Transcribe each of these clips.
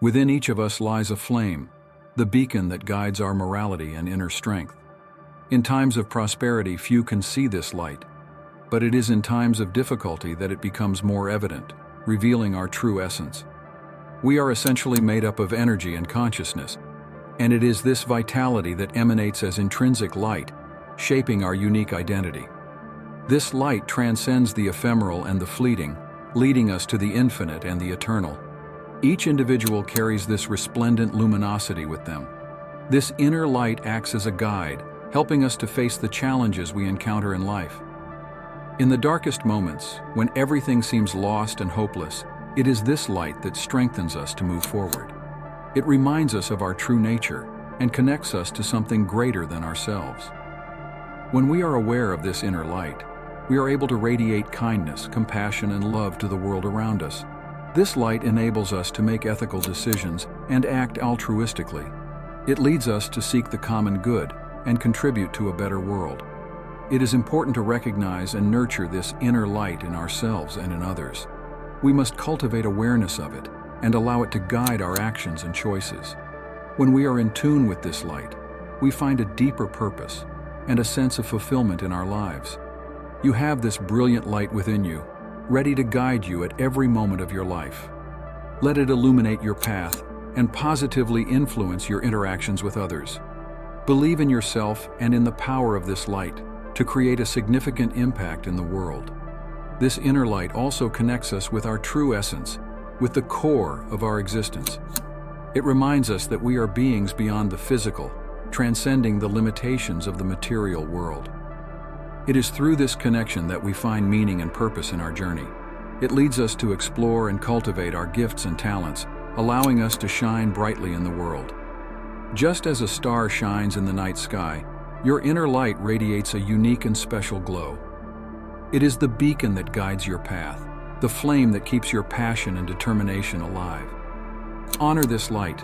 Within each of us lies a flame, the beacon that guides our morality and inner strength. In times of prosperity, few can see this light, but it is in times of difficulty that it becomes more evident, revealing our true essence. We are essentially made up of energy and consciousness, and it is this vitality that emanates as intrinsic light, shaping our unique identity. This light transcends the ephemeral and the fleeting, leading us to the infinite and the eternal. Each individual carries this resplendent luminosity with them. This inner light acts as a guide, helping us to face the challenges we encounter in life. In the darkest moments, when everything seems lost and hopeless, it is this light that strengthens us to move forward. It reminds us of our true nature and connects us to something greater than ourselves. When we are aware of this inner light, we are able to radiate kindness, compassion, and love to the world around us. This light enables us to make ethical decisions and act altruistically. It leads us to seek the common good and contribute to a better world. It is important to recognize and nurture this inner light in ourselves and in others. We must cultivate awareness of it and allow it to guide our actions and choices. When we are in tune with this light, we find a deeper purpose and a sense of fulfillment in our lives. You have this brilliant light within you, ready to guide you at every moment of your life. Let it illuminate your path and positively influence your interactions with others. Believe in yourself and in the power of this light to create a significant impact in the world. This inner light also connects us with our true essence, with the core of our existence. It reminds us that we are beings beyond the physical, transcending the limitations of the material world. It is through this connection that we find meaning and purpose in our journey. It leads us to explore and cultivate our gifts and talents, allowing us to shine brightly in the world. Just as a star shines in the night sky, your inner light radiates a unique and special glow. It is the beacon that guides your path, the flame that keeps your passion and determination alive. Honor this light,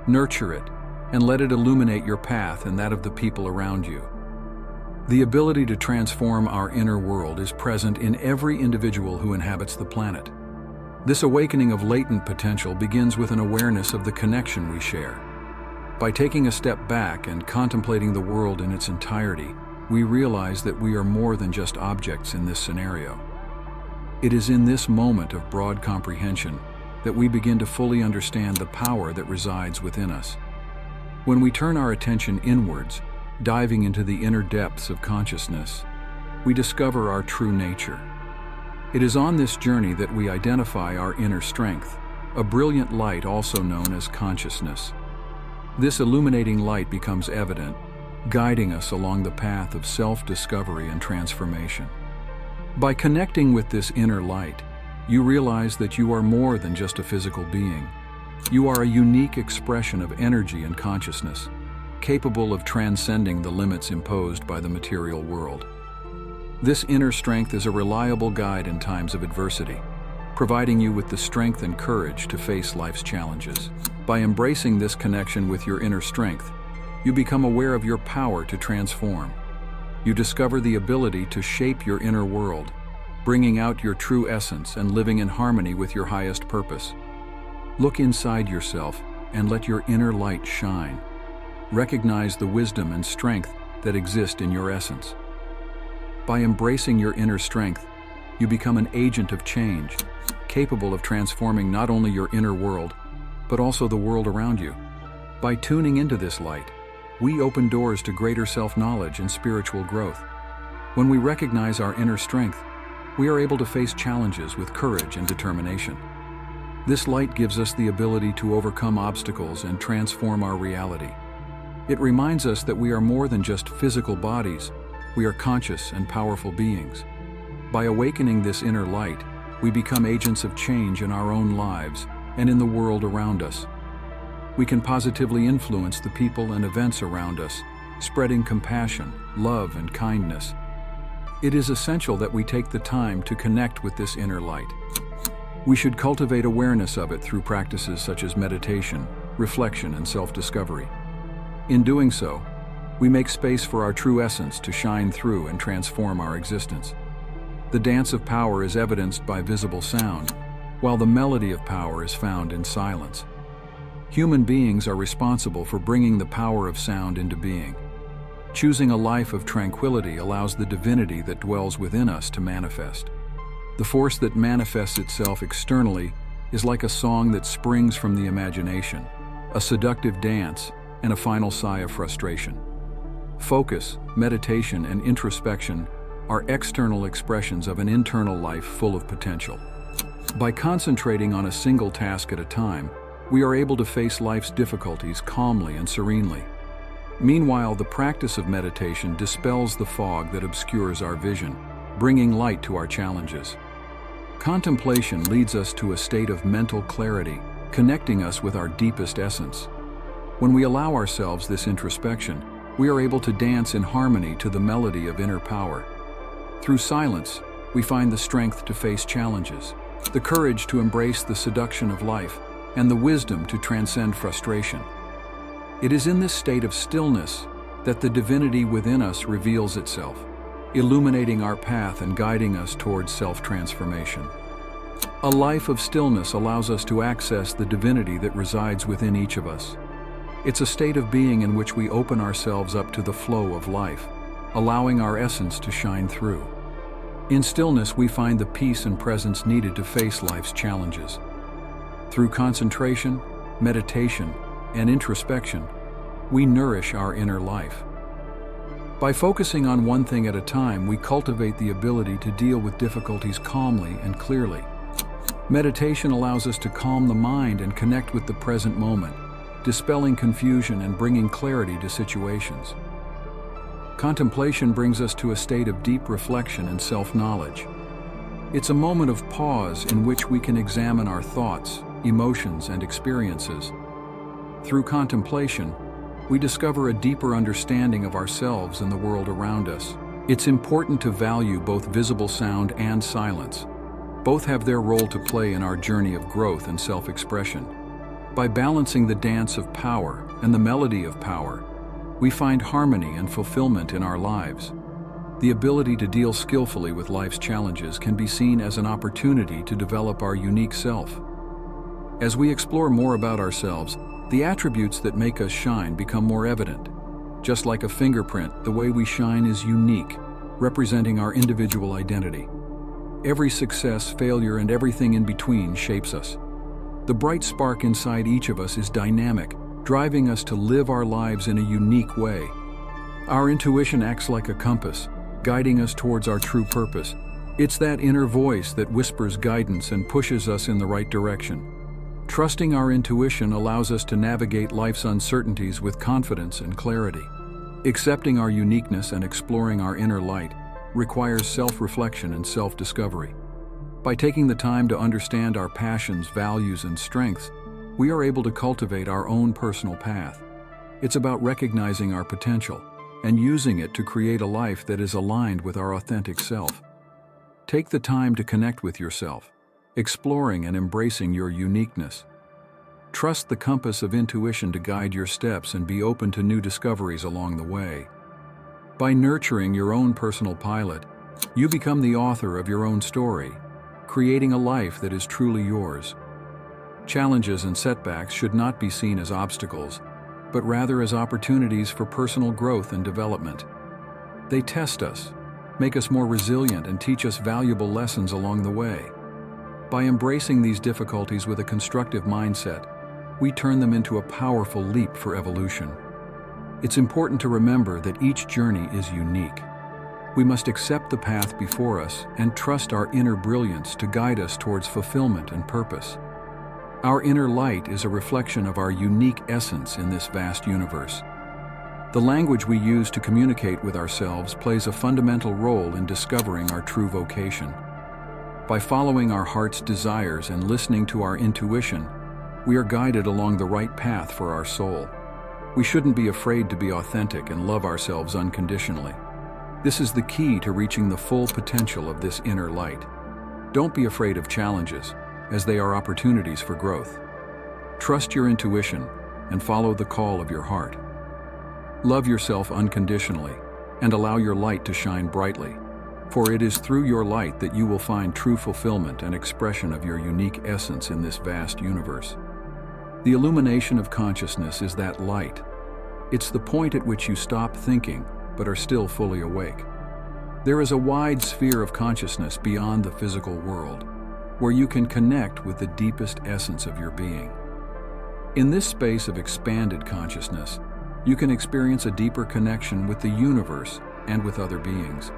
nurture it, and let it illuminate your path and that of the people around you. The ability to transform our inner world is present in every individual who inhabits the planet. This awakening of latent potential begins with an awareness of the connection we share. By taking a step back and contemplating the world in its entirety, we realize that we are more than just objects in this scenario. It is in this moment of broad comprehension that we begin to fully understand the power that resides within us. When we turn our attention inwards, diving into the inner depths of consciousness, we discover our true nature. It is on this journey that we identify our inner strength, a brilliant light also known as consciousness. This illuminating light becomes evident, guiding us along the path of self-discovery and transformation. By connecting with this inner light, you realize that you are more than just a physical being. You are a unique expression of energy and consciousness, capable of transcending the limits imposed by the material world. This inner strength is a reliable guide in times of adversity, providing you with the strength and courage to face life's challenges. By embracing this connection with your inner strength, you become aware of your power to transform. You discover the ability to shape your inner world, bringing out your true essence and living in harmony with your highest purpose. Look inside yourself and let your inner light shine. Recognize the wisdom and strength that exist in your essence. By embracing your inner strength, you become an agent of change, capable of transforming not only your inner world, but also the world around you. By tuning into this light, we open doors to greater self-knowledge and spiritual growth. When we recognize our inner strength, we are able to face challenges with courage and determination. This light gives us the ability to overcome obstacles and transform our reality. It reminds us that we are more than just physical bodies. We are conscious and powerful beings. By awakening this inner light, we become agents of change in our own lives and in the world around us. We can positively influence the people and events around us, spreading compassion, love, and kindness. It is essential that we take the time to connect with this inner light. We should cultivate awareness of it through practices such as meditation, reflection, and self-discovery. In doing so, we make space for our true essence to shine through and transform our existence. The dance of power is evidenced by visible sound, while the melody of power is found in silence. Human beings are responsible for bringing the power of sound into being. Choosing a life of tranquility allows the divinity that dwells within us to manifest. The force that manifests itself externally is like a song that springs from the imagination, a seductive dance, and a final sigh of frustration. Focus, meditation, and introspection are external expressions of an internal life full of potential. By concentrating on a single task at a time, we are able to face life's difficulties calmly and serenely. Meanwhile, the practice of meditation dispels the fog that obscures our vision, bringing light to our challenges. Contemplation leads us to a state of mental clarity, connecting us with our deepest essence. When we allow ourselves this introspection, we are able to dance in harmony to the melody of inner power. Through silence, we find the strength to face challenges, the courage to embrace the seduction of life, and the wisdom to transcend frustration. It is in this state of stillness that the divinity within us reveals itself, illuminating our path and guiding us towards self-transformation. A life of stillness allows us to access the divinity that resides within each of us. It's a state of being in which we open ourselves up to the flow of life, allowing our essence to shine through. In stillness, we find the peace and presence needed to face life's challenges. Through concentration, meditation, and introspection, we nourish our inner life. By focusing on one thing at a time, we cultivate the ability to deal with difficulties calmly and clearly. Meditation allows us to calm the mind and connect with the present moment, dispelling confusion and bringing clarity to situations. Contemplation brings us to a state of deep reflection and self-knowledge. It's a moment of pause in which we can examine our thoughts, emotions, and experiences. Through contemplation, we discover a deeper understanding of ourselves and the world around us. It's important to value both visible sound and silence. Both have their role to play in our journey of growth and self-expression. By balancing the dance of power and the melody of power, we find harmony and fulfillment in our lives. The ability to deal skillfully with life's challenges can be seen as an opportunity to develop our unique self. As we explore more about ourselves, the attributes that make us shine become more evident. Just like a fingerprint, the way we shine is unique, representing our individual identity. Every success, failure, and everything in between shapes us. The bright spark inside each of us is dynamic, driving us to live our lives in a unique way. Our intuition acts like a compass, guiding us towards our true purpose. It's that inner voice that whispers guidance and pushes us in the right direction. Trusting our intuition allows us to navigate life's uncertainties with confidence and clarity. Accepting our uniqueness and exploring our inner light requires self-reflection and self-discovery. By taking the time to understand our passions, values, and strengths, we are able to cultivate our own personal path. It's about recognizing our potential and using it to create a life that is aligned with our authentic self. Take the time to connect with yourself, exploring and embracing your uniqueness. Trust the compass of intuition to guide your steps and be open to new discoveries along the way. By nurturing your own personal pilot, you become the author of your own story, creating a life that is truly yours. Challenges and setbacks should not be seen as obstacles, but rather as opportunities for personal growth and development. They test us, make us more resilient, and teach us valuable lessons along the way. By embracing these difficulties with a constructive mindset, we turn them into a powerful leap for evolution. It's important to remember that each journey is unique. We must accept the path before us and trust our inner brilliance to guide us towards fulfillment and purpose. Our inner light is a reflection of our unique essence in this vast universe. The language we use to communicate with ourselves plays a fundamental role in discovering our true vocation. By following our heart's desires and listening to our intuition, we are guided along the right path for our soul. We shouldn't be afraid to be authentic and love ourselves unconditionally. This is the key to reaching the full potential of this inner light. Don't be afraid of challenges, as they are opportunities for growth. Trust your intuition and follow the call of your heart. Love yourself unconditionally and allow your light to shine brightly, for it is through your light that you will find true fulfillment and expression of your unique essence in this vast universe. The illumination of consciousness is that light. It's the point at which you stop thinking, but are still fully awake. There is a wide sphere of consciousness beyond the physical world, where you can connect with the deepest essence of your being. In this space of expanded consciousness, you can experience a deeper connection with the universe and with other beings.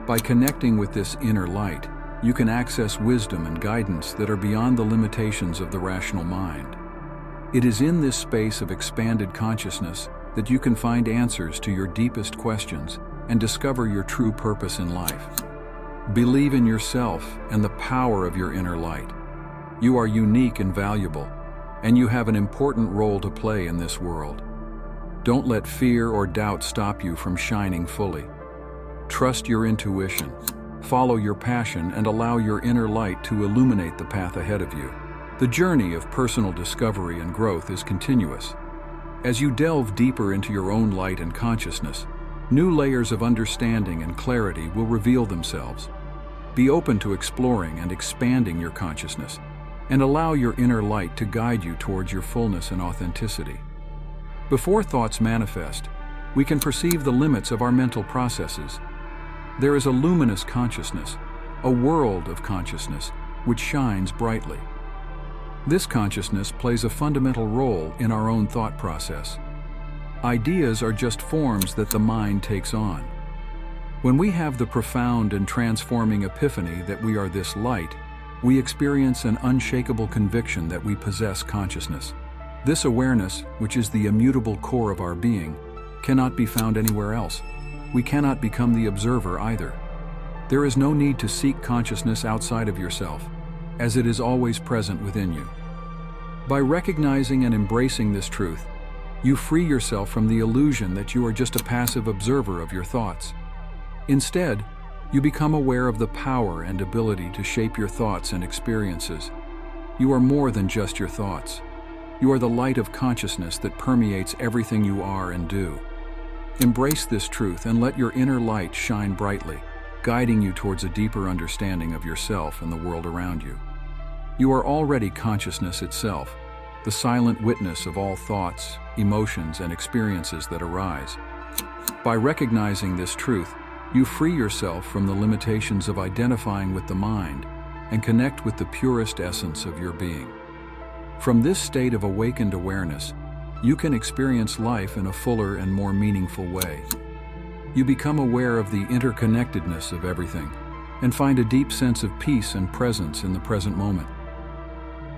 By connecting with this inner light, you can access wisdom and guidance that are beyond the limitations of the rational mind. It is in this space of expanded consciousness that you can find answers to your deepest questions and discover your true purpose in life. Believe in yourself and the power of your inner light. You are unique and valuable, and you have an important role to play in this world. Don't let fear or doubt stop you from shining fully. Trust your intuition, follow your passion, and allow your inner light to illuminate the path ahead of you. The journey of personal discovery and growth is continuous. As you delve deeper into your own light and consciousness, new layers of understanding and clarity will reveal themselves. Be open to exploring and expanding your consciousness, and allow your inner light to guide you towards your fullness and authenticity. Before thoughts manifest, we can perceive the limits of our mental processes. There is a luminous consciousness, a world of consciousness, which shines brightly. This consciousness plays a fundamental role in our own thought process. Ideas are just forms that the mind takes on. When we have the profound and transforming epiphany that we are this light, we experience an unshakable conviction that we possess consciousness. This awareness, which is the immutable core of our being, cannot be found anywhere else. We cannot become the observer either. There is no need to seek consciousness outside of yourself, as it is always present within you. By recognizing and embracing this truth, you free yourself from the illusion that you are just a passive observer of your thoughts. Instead, you become aware of the power and ability to shape your thoughts and experiences. You are more than just your thoughts. You are the light of consciousness that permeates everything you are and do. Embrace this truth and let your inner light shine brightly, guiding you towards a deeper understanding of yourself and the world around you. You are already consciousness itself, the silent witness of all thoughts, emotions, and experiences that arise. By recognizing this truth, you free yourself from the limitations of identifying with the mind and connect with the purest essence of your being. From this state of awakened awareness, you can experience life in a fuller and more meaningful way. You become aware of the interconnectedness of everything and find a deep sense of peace and presence in the present moment.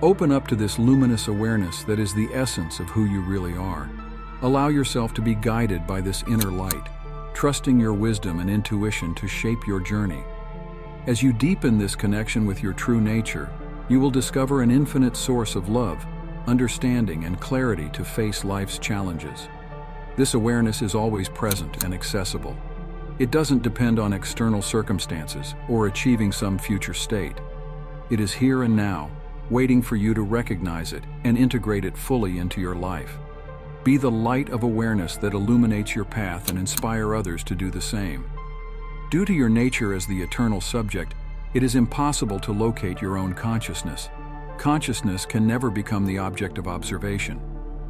Open up to this luminous awareness that is the essence of who you really are. Allow yourself to be guided by this inner light, trusting your wisdom and intuition to shape your journey. As you deepen this connection with your true nature, you will discover an infinite source of love, understanding, and clarity to face life's challenges. This awareness is always present and accessible. It doesn't depend on external circumstances or achieving some future state. It is here and now, waiting for you to recognize it and integrate it fully into your life. Be the light of awareness that illuminates your path and inspire others to do the same. Due to your nature as the eternal subject, it is impossible to locate your own consciousness. Consciousness can never become the object of observation.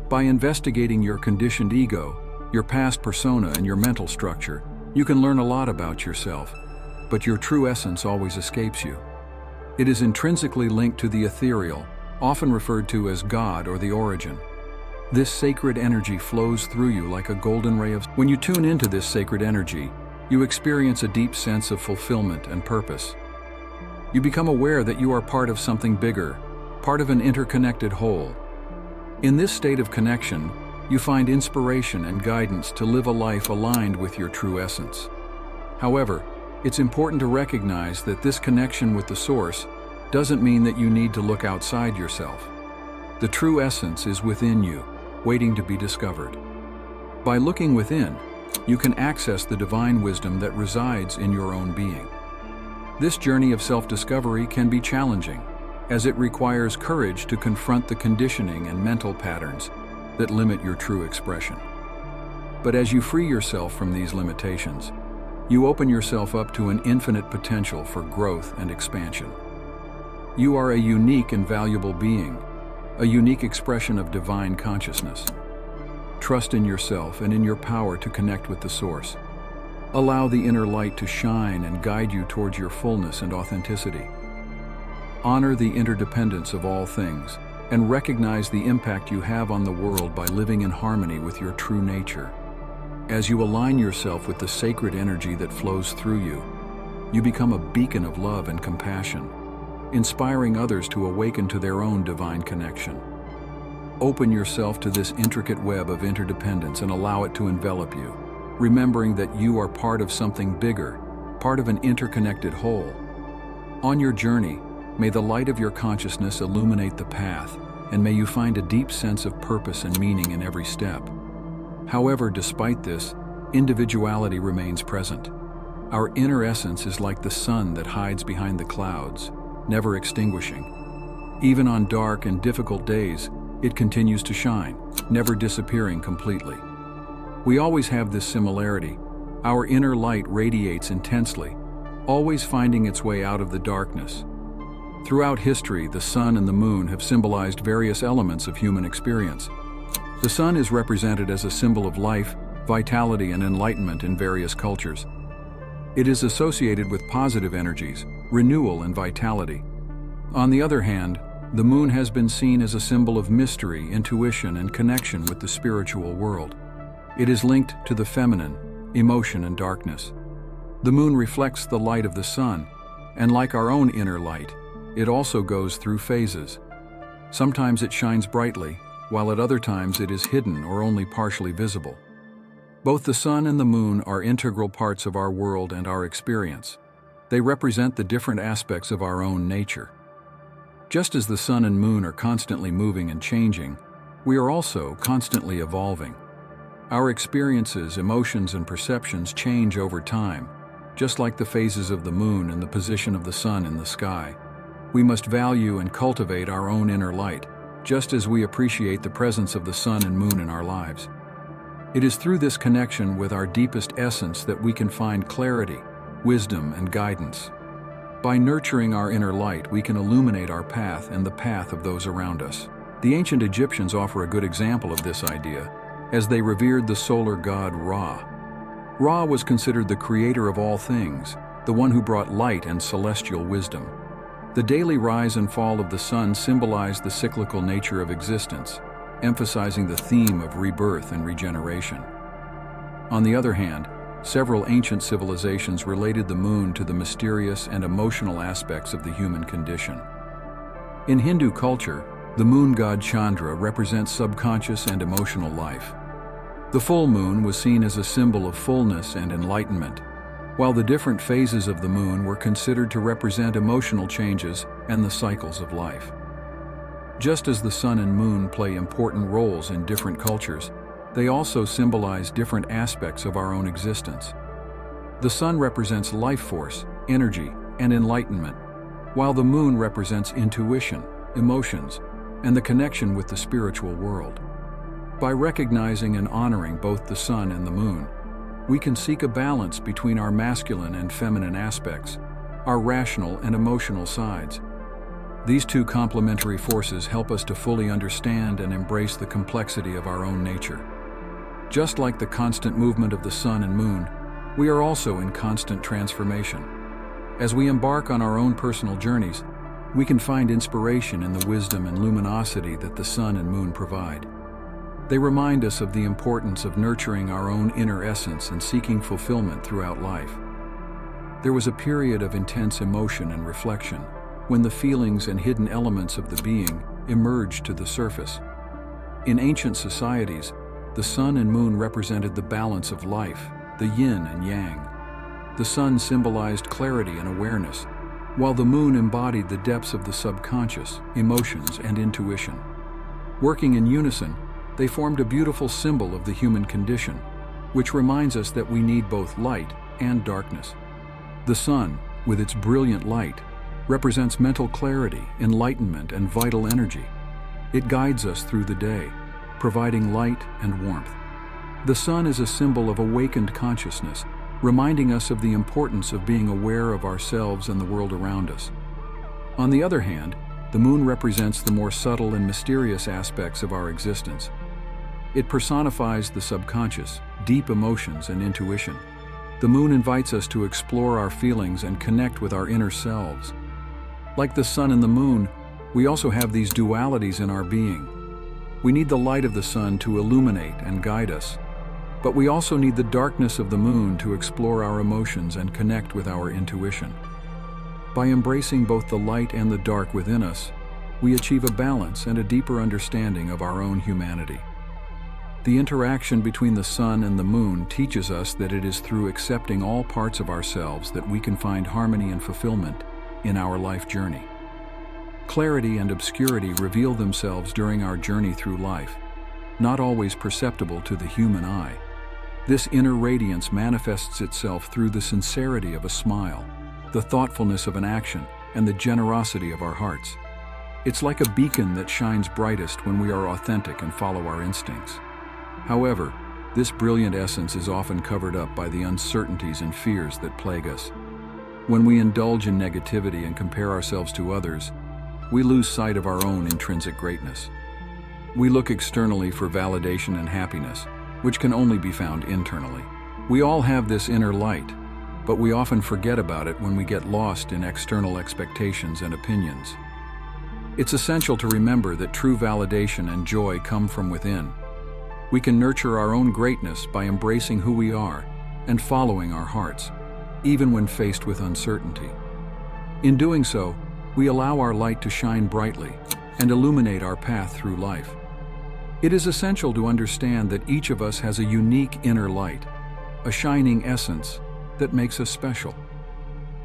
By investigating your conditioned ego, your past persona, and your mental structure, you can learn a lot about yourself, but your true essence always escapes you. It is intrinsically linked to the ethereal, often referred to as God or the origin. This sacred energy flows through you like a golden ray of... When you tune into this sacred energy, you experience a deep sense of fulfillment and purpose. You become aware that you are part of something bigger, part of an interconnected whole. In this state of connection, you find inspiration and guidance to live a life aligned with your true essence. However, it's important to recognize that this connection with the source doesn't mean that you need to look outside yourself. The true essence is within you, waiting to be discovered. By looking within, you can access the divine wisdom that resides in your own being. This journey of self-discovery can be challenging, as it requires courage to confront the conditioning and mental patterns that limit your true expression. But as you free yourself from these limitations, you open yourself up to an infinite potential for growth and expansion. You are a unique and valuable being, a unique expression of divine consciousness. Trust in yourself and in your power to connect with the Source. Allow the inner light to shine and guide you towards your fullness and authenticity. Honor the interdependence of all things and recognize the impact you have on the world by living in harmony with your true nature. As you align yourself with the sacred energy that flows through you, you become a beacon of love and compassion, inspiring others to awaken to their own divine connection. Open yourself to this intricate web of interdependence and allow it to envelop you, remembering that you are part of something bigger, part of an interconnected whole. On your journey, may the light of your consciousness illuminate the path, and may you find a deep sense of purpose and meaning in every step. However, despite this, individuality remains present. Our inner essence is like the sun that hides behind the clouds, never extinguishing. Even on dark and difficult days, it continues to shine, never disappearing completely. We always have this similarity. Our inner light radiates intensely, always finding its way out of the darkness. Throughout history, the sun and the moon have symbolized various elements of human experience. The sun is represented as a symbol of life, vitality, and enlightenment in various cultures. It is associated with positive energies, renewal, and vitality. On the other hand, the moon has been seen as a symbol of mystery, intuition, and connection with the spiritual world. It is linked to the feminine, emotion, and darkness. The moon reflects the light of the sun, and like our own inner light, it also goes through phases. Sometimes it shines brightly, while at other times it is hidden or only partially visible. Both the sun and the moon are integral parts of our world and our experience. They represent the different aspects of our own nature. Just as the sun and moon are constantly moving and changing, we are also constantly evolving. Our experiences, emotions, and perceptions change over time, just like the phases of the moon and the position of the sun in the sky. We must value and cultivate our own inner light, just as we appreciate the presence of the sun and moon in our lives. It is through this connection with our deepest essence that we can find clarity, wisdom, and guidance. By nurturing our inner light, we can illuminate our path and the path of those around us. The ancient Egyptians offer a good example of this idea, as they revered the solar god Ra. Ra was considered the creator of all things, the one who brought light and celestial wisdom. The daily rise and fall of the sun symbolized the cyclical nature of existence, emphasizing the theme of rebirth and regeneration. On the other hand, several ancient civilizations related the moon to the mysterious and emotional aspects of the human condition. In Hindu culture, the moon god Chandra represents subconscious and emotional life. The full moon was seen as a symbol of fullness and enlightenment, while the different phases of the moon were considered to represent emotional changes and the cycles of life. Just as the sun and moon play important roles in different cultures, they also symbolize different aspects of our own existence. The sun represents life force, energy, and enlightenment, while the moon represents intuition, emotions, and the connection with the spiritual world. By recognizing and honoring both the sun and the moon, we can seek a balance between our masculine and feminine aspects, our rational and emotional sides. These two complementary forces help us to fully understand and embrace the complexity of our own nature. Just like the constant movement of the sun and moon, we are also in constant transformation. As we embark on our own personal journeys, we can find inspiration in the wisdom and luminosity that the sun and moon provide. They remind us of the importance of nurturing our own inner essence and seeking fulfillment throughout life. There was a period of intense emotion and reflection, when the feelings and hidden elements of the being emerged to the surface. In ancient societies, the sun and moon represented the balance of life, the yin and yang. The sun symbolized clarity and awareness, while the moon embodied the depths of the subconscious, emotions, and intuition. Working in unison, they formed a beautiful symbol of the human condition, which reminds us that we need both light and darkness. The sun, with its brilliant light, represents mental clarity, enlightenment, and vital energy. It guides us through the day, providing light and warmth. The sun is a symbol of awakened consciousness, reminding us of the importance of being aware of ourselves and the world around us. On the other hand, The moon represents the more subtle and mysterious aspects of our existence. It personifies the subconscious, deep emotions, and intuition. The moon invites us to explore our feelings and connect with our inner selves. Like the sun and the moon, we also have these dualities in our being. We need the light of the sun to illuminate and guide us, but we also need the darkness of the moon to explore our emotions and connect with our intuition. By embracing both the light and the dark within us, we achieve a balance and a deeper understanding of our own humanity. The interaction between the sun and the moon teaches us that it is through accepting all parts of ourselves that we can find harmony and fulfillment in our life journey. Clarity and obscurity reveal themselves during our journey through life, not always perceptible to the human eye. This inner radiance manifests itself through the sincerity of a smile, the thoughtfulness of an action, and the generosity of our hearts. It's like a beacon that shines brightest when we are authentic and follow our instincts. However, this brilliant essence is often covered up by the uncertainties and fears that plague us. When we indulge in negativity and compare ourselves to others, we lose sight of our own intrinsic greatness. We look externally for validation and happiness, which can only be found internally. We all have this inner light, but we often forget about it when we get lost in external expectations and opinions. It's essential to remember that true validation and joy come from within. We can nurture our own greatness by embracing who we are and following our hearts, even when faced with uncertainty. In doing so, we allow our light to shine brightly and illuminate our path through life. It is essential to understand that each of us has a unique inner light, a shining essence that makes us special.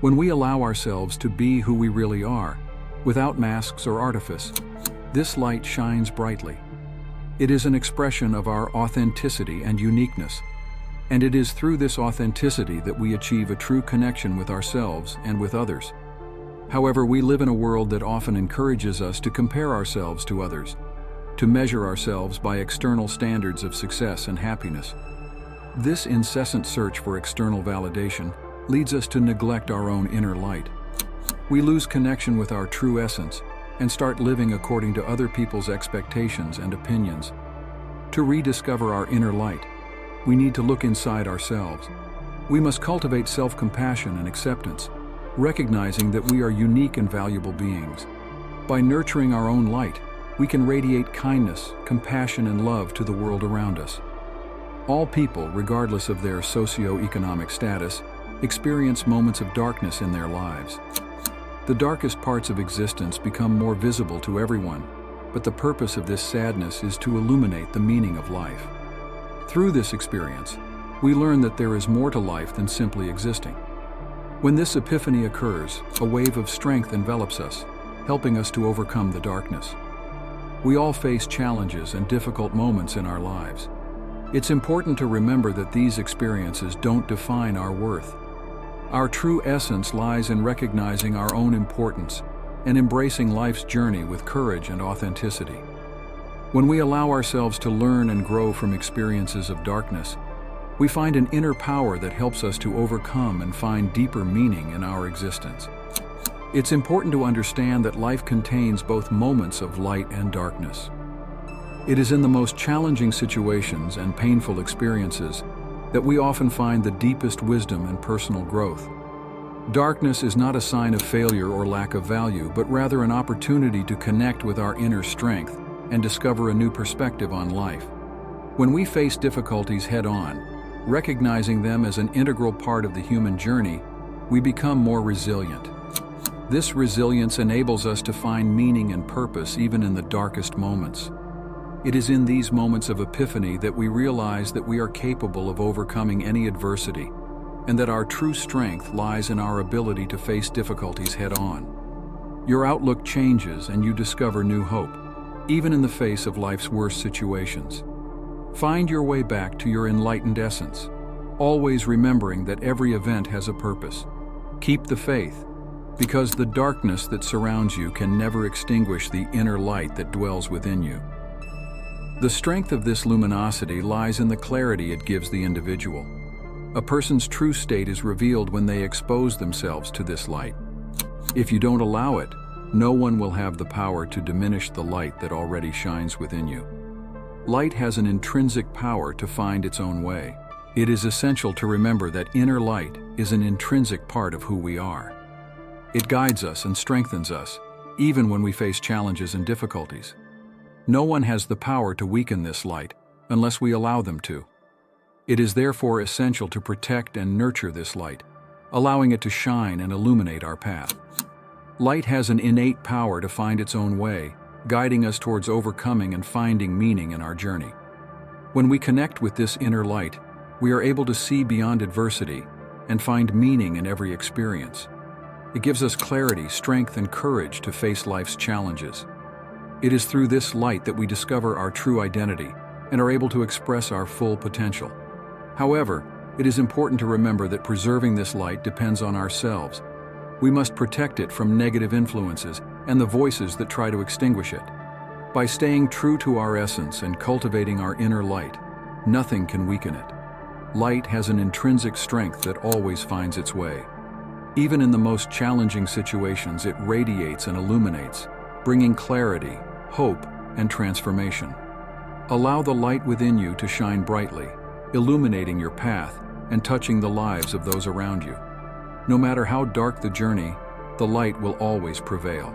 When we allow ourselves to be who we really are, without masks or artifice, this light shines brightly. It is an expression of our authenticity and uniqueness, and it is through this authenticity that we achieve a true connection with ourselves and with others. However, we live in a world that often encourages us to compare ourselves to others, to measure ourselves by external standards of success and happiness. This incessant search for external validation leads us to neglect our own inner light. We lose connection with our true essence and start living according to other people's expectations and opinions. To rediscover our inner light, we need to look inside ourselves. We must cultivate self-compassion and acceptance, recognizing that we are unique and valuable beings. By nurturing our own light, we can radiate kindness, compassion, and love to the world around us. All people, regardless of their socio-economic status, experience moments of darkness in their lives. The darkest parts of existence become more visible to everyone, but the purpose of this sadness is to illuminate the meaning of life. Through this experience, we learn that there is more to life than simply existing. When this epiphany occurs, a wave of strength envelops us, helping us to overcome the darkness. We all face challenges and difficult moments in our lives. It's important to remember that these experiences don't define our worth. Our true essence lies in recognizing our own importance and embracing life's journey with courage and authenticity. When we allow ourselves to learn and grow from experiences of darkness, we find an inner power that helps us to overcome and find deeper meaning in our existence. It's important to understand that life contains both moments of light and darkness. It is in the most challenging situations and painful experiences that we often find the deepest wisdom and personal growth. Darkness is not a sign of failure or lack of value, but rather an opportunity to connect with our inner strength and discover a new perspective on life. When we face difficulties head-on, recognizing them as an integral part of the human journey, we become more resilient. This resilience enables us to find meaning and purpose even in the darkest moments. It is in these moments of epiphany that we realize that we are capable of overcoming any adversity, and that our true strength lies in our ability to face difficulties head-on. Your outlook changes and you discover new hope, even in the face of life's worst situations. Find your way back to your enlightened essence, always remembering that every event has a purpose. Keep the faith, because the darkness that surrounds you can never extinguish the inner light that dwells within you. The strength of this luminosity lies in the clarity it gives the individual. A person's true state is revealed when they expose themselves to this light. If you don't allow it, no one will have the power to diminish the light that already shines within you. Light has an intrinsic power to find its own way. It is essential to remember that inner light is an intrinsic part of who we are. It guides us and strengthens us, even when we face challenges and difficulties. No one has the power to weaken this light unless we allow them to. It is therefore essential to protect and nurture this light, allowing it to shine and illuminate our path. Light has an innate power to find its own way, guiding us towards overcoming and finding meaning in our journey. When we connect with this inner light, we are able to see beyond adversity and find meaning in every experience. It gives us clarity, strength, and courage to face life's challenges. It is through this light that we discover our true identity and are able to express our full potential. However, it is important to remember that preserving this light depends on ourselves. We must protect it from negative influences and the voices that try to extinguish it. By staying true to our essence and cultivating our inner light, nothing can weaken it. Light has an intrinsic strength that always finds its way. Even in the most challenging situations, it radiates and illuminates, bringing clarity, hope, and transformation. Allow the light within you to shine brightly, illuminating your path and touching the lives of those around you. No matter how dark the journey, the light will always prevail.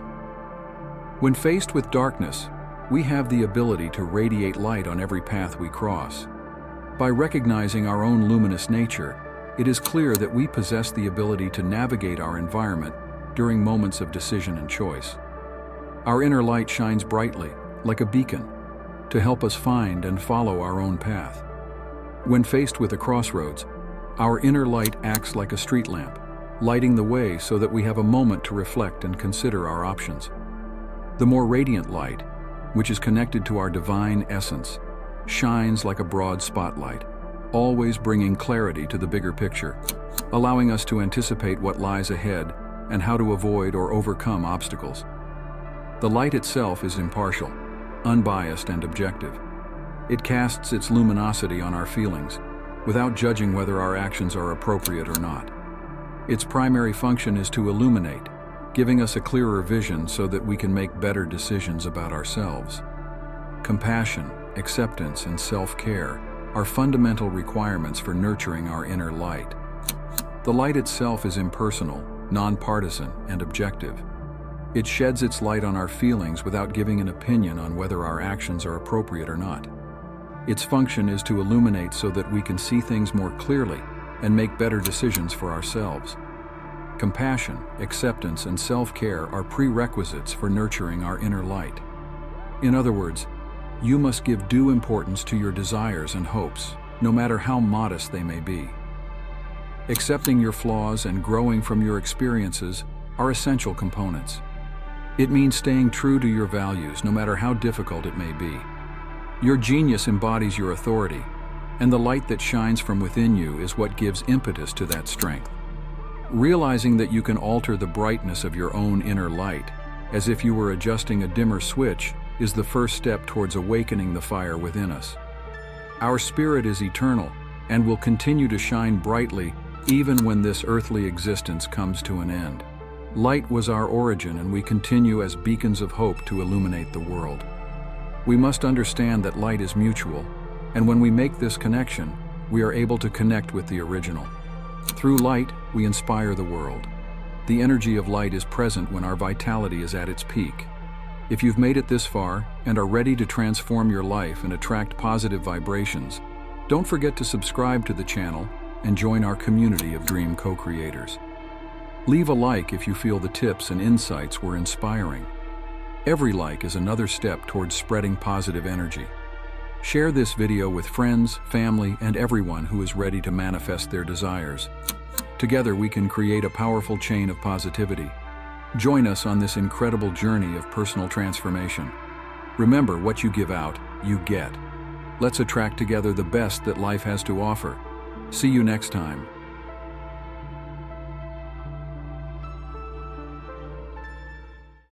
When faced with darkness, we have the ability to radiate light on every path we cross. By recognizing our own luminous nature, it is clear that we possess the ability to navigate our environment during moments of decision and choice. Our inner light shines brightly, like a beacon, to help us find and follow our own path. When faced with a crossroads, our inner light acts like a street lamp, lighting the way so that we have a moment to reflect and consider our options. The more radiant light, which is connected to our divine essence, shines like a broad spotlight, always bringing clarity to the bigger picture, allowing us to anticipate what lies ahead and how to avoid or overcome obstacles. The light itself is impartial, unbiased, and objective. It casts its luminosity on our feelings, without judging whether our actions are appropriate or not. Its primary function is to illuminate, giving us a clearer vision so that we can make better decisions about ourselves. Compassion, acceptance, and self-care are fundamental requirements for nurturing our inner light. The light itself is impersonal, nonpartisan, and objective. It sheds its light on our feelings without giving an opinion on whether our actions are appropriate or not. Its function is to illuminate so that we can see things more clearly and make better decisions for ourselves. Compassion, acceptance, and self-care are prerequisites for nurturing our inner light. In other words, you must give due importance to your desires and hopes, no matter how modest they may be. Accepting your flaws and growing from your experiences are essential components. It means staying true to your values, no matter how difficult it may be. Your genius embodies your authority, and the light that shines from within you is what gives impetus to that strength. Realizing that you can alter the brightness of your own inner light, as if you were adjusting a dimmer switch, is the first step towards awakening the fire within us. Our spirit is eternal and will continue to shine brightly even when this earthly existence comes to an end. Light was our origin, and we continue as beacons of hope to illuminate the world. We must understand that light is mutual, and when we make this connection, we are able to connect with the original. Through light, we inspire the world. The energy of light is present when our vitality is at its peak. If you've made it this far and are ready to transform your life and attract positive vibrations, don't forget to subscribe to the channel and join our community of dream co-creators. Leave a like if you feel the tips and insights were inspiring. Every like is another step towards spreading positive energy. Share this video with friends, family, and everyone who is ready to manifest their desires. Together we can create a powerful chain of positivity. Join us on this incredible journey of personal transformation. Remember, what you give out, you get. Let's attract together the best that life has to offer. See you next time.